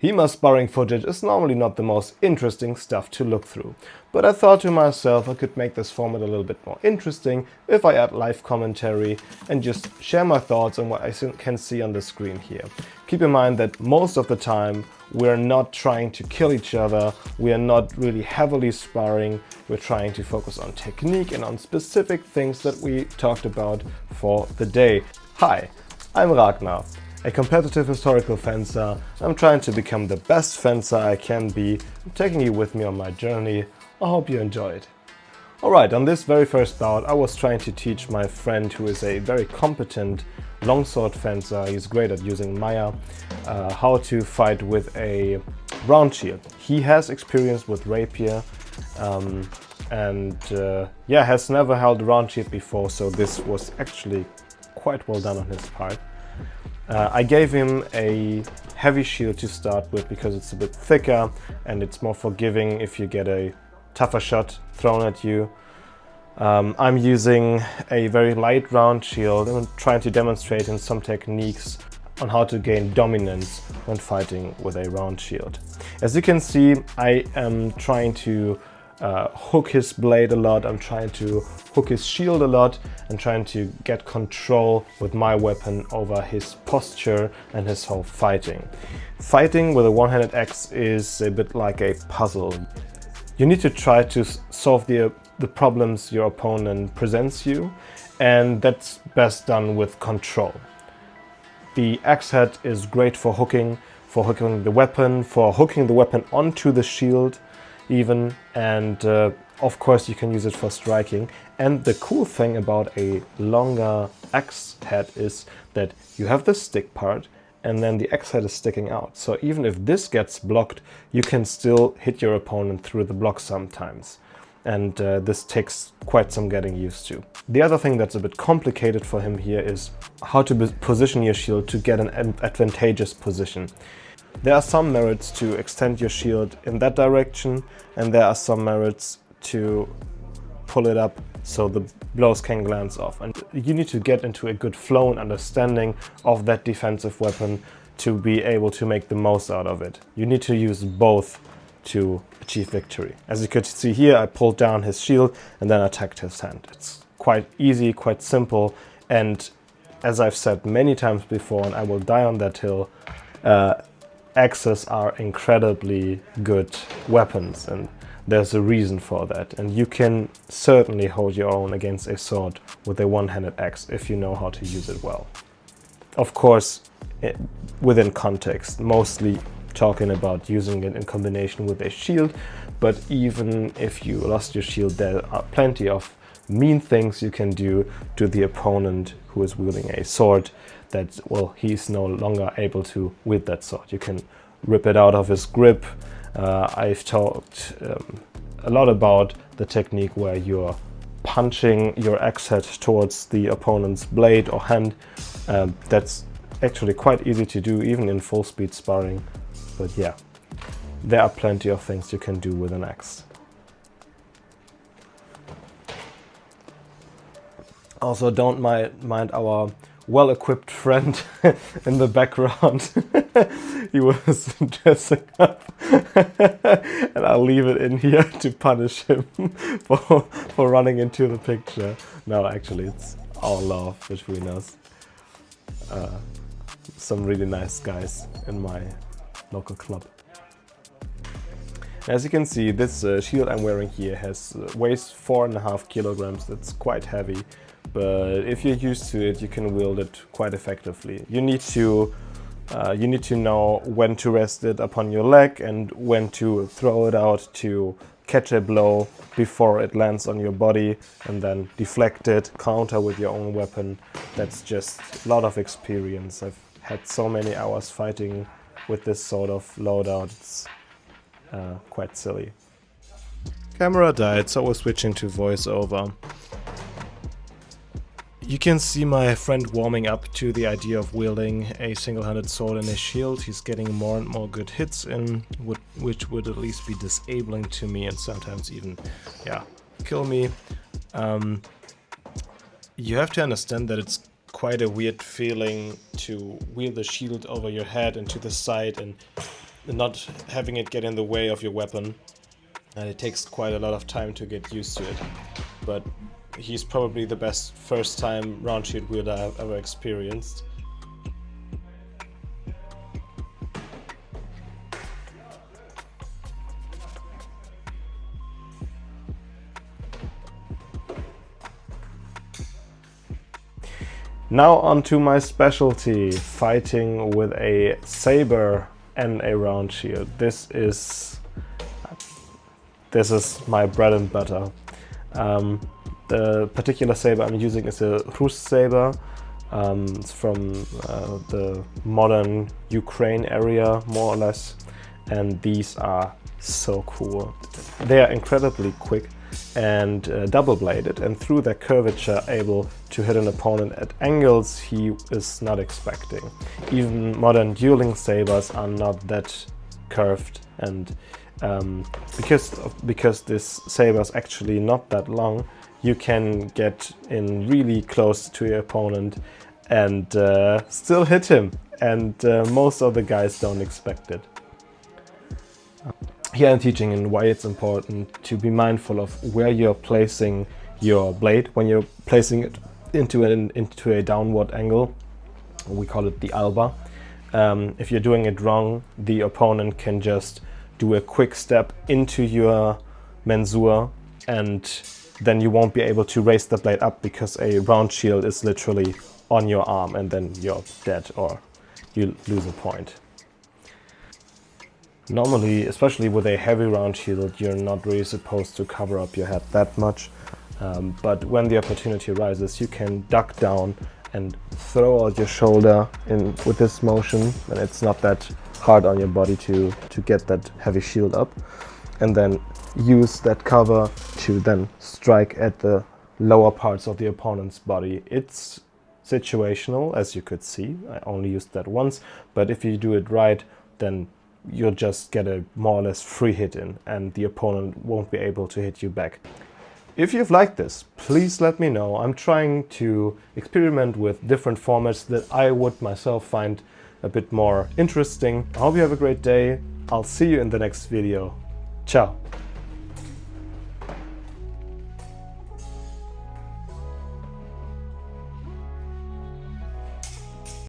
HEMA sparring footage is normally not the most interesting stuff to look through, but I thought to myself I could make this format a little bit more interesting if I add live commentary and just share my thoughts on what I can see on the screen here. Keep in mind that most of the time we're not trying to kill each other, we are not really heavily sparring, we're trying to focus on technique and on specific things that we talked about for the day. Hi, I'm Ragnar, a competitive historical fencer. I'm trying to become the best fencer I can be. I'm taking you with me on my journey. I hope you enjoy it. Alright, on this very first bout I was trying to teach my friend, who is a very competent longsword fencer, he's great at using Maya, how to fight with a round shield. He has experience with rapier yeah, has never held a round shield before, so this was actually quite well done on his part. I gave him a heavy shield to start with because it's a bit thicker and it's more forgiving if you get a tougher shot thrown at you. I'm using a very light round shield and I'm trying to demonstrate him some techniques on how to gain dominance when fighting with a round shield. As you can see, I am trying to hook his blade a lot, I'm trying to hook his shield a lot and trying to get control with my weapon over his posture and his whole fighting. Fighting with a one-handed axe is a bit like a puzzle. You need to try to solve the problems your opponent presents you, and that's best done with control. The axe head is great for hooking the weapon, for hooking the weapon onto the shield even, and of course you can use it for striking. And the cool thing about a longer axe head is that you have the stick part and then the axe head is sticking out. So even if this gets blocked, you can still hit your opponent through the block sometimes. And this takes quite some getting used to. The other thing that's a bit complicated for him here is how to position your shield to get an advantageous position. There are some merits to extend your shield in that direction, and there are some merits to pull it up so the blows can glance off. And you need to get into a good flow and understanding of that defensive weapon to be able to make the most out of it. You need to use both to achieve victory. As you could see here, I pulled down his shield and then attacked his hand. It's quite easy, quite simple, and as I've said many times before, and I will die on that hill, axes are incredibly good weapons, and there's a reason for that. And you can certainly hold your own against a sword with a one-handed axe if you know how to use it well. Of course, within context, mostly talking about using it in combination with a shield, but even if you lost your shield, there are plenty of mean things you can do to the opponent who is wielding a sword that, well, he's no longer able to wield that sword. You can rip it out of his grip. I've talked a lot about the technique where you're punching your axe head towards the opponent's blade or hand. That's actually quite easy to do even in full speed sparring. But yeah, there are plenty of things you can do with an axe. Also, don't mind our well-equipped friend in the background. He was dressing up and I'll leave it in here to punish him for running into the picture. No, actually, it's all love between us. Some really nice guys in my local club. As you can see, this shield I'm wearing here weighs 4.5 kilograms. That's quite heavy, but if you're used to it, you can wield it quite effectively. You need to know when to rest it upon your leg and when to throw it out to catch a blow before it lands on your body, and then deflect it, counter with your own weapon. That's just a lot of experience. I've had so many hours fighting with this sort of loadout. It's quite silly. Camera died, so we're switching to voiceover. You can see my friend warming up to the idea of wielding a single-handed sword and a shield. He's getting more and more good hits in, which would at least be disabling to me and sometimes even, yeah, kill me. You have to understand that it's quite a weird feeling to wield the shield over your head and to the side, and not having it get in the way of your weapon. And it takes quite a lot of time to get used to it. But he's probably the best first-time round shield wielder I've ever experienced. Now onto my specialty, fighting with a saber and a round shield. This is my bread and butter. The particular saber I'm using is a Rus saber. It's from the modern Ukraine area, more or less, and these are so cool. They are incredibly quick and double-bladed, and through their curvature able to hit an opponent at angles he is not expecting. Even modern dueling sabers are not that curved, and because this saber is actually not that long, you can get in really close to your opponent and still hit him, and most of the guys don't expect it. Here I'm teaching in why it's important to be mindful of where you're placing your blade when you're placing it into a downward angle. We call it the alba. If you're doing it wrong, the opponent can just do a quick step into your mensur, and then you won't be able to raise the blade up because a round shield is literally on your arm, and then you're dead or you lose a point. Normally, especially with a heavy round shield, you're not really supposed to cover up your head that much, but when the opportunity arises, you can duck down and throw out your shoulder in with this motion, and it's not that hard on your body to get that heavy shield up, and then use that cover to then strike at the lower parts of the opponent's body. It's situational, as you could see. I only used that once, but if you do it right, then you'll just get a more or less free hit in, and the opponent won't be able to hit you back. If you've liked this, please let me know. I'm trying to experiment with different formats that I would myself find a bit more interesting. I hope you have a great day. I'll see you in the next video. Ciao.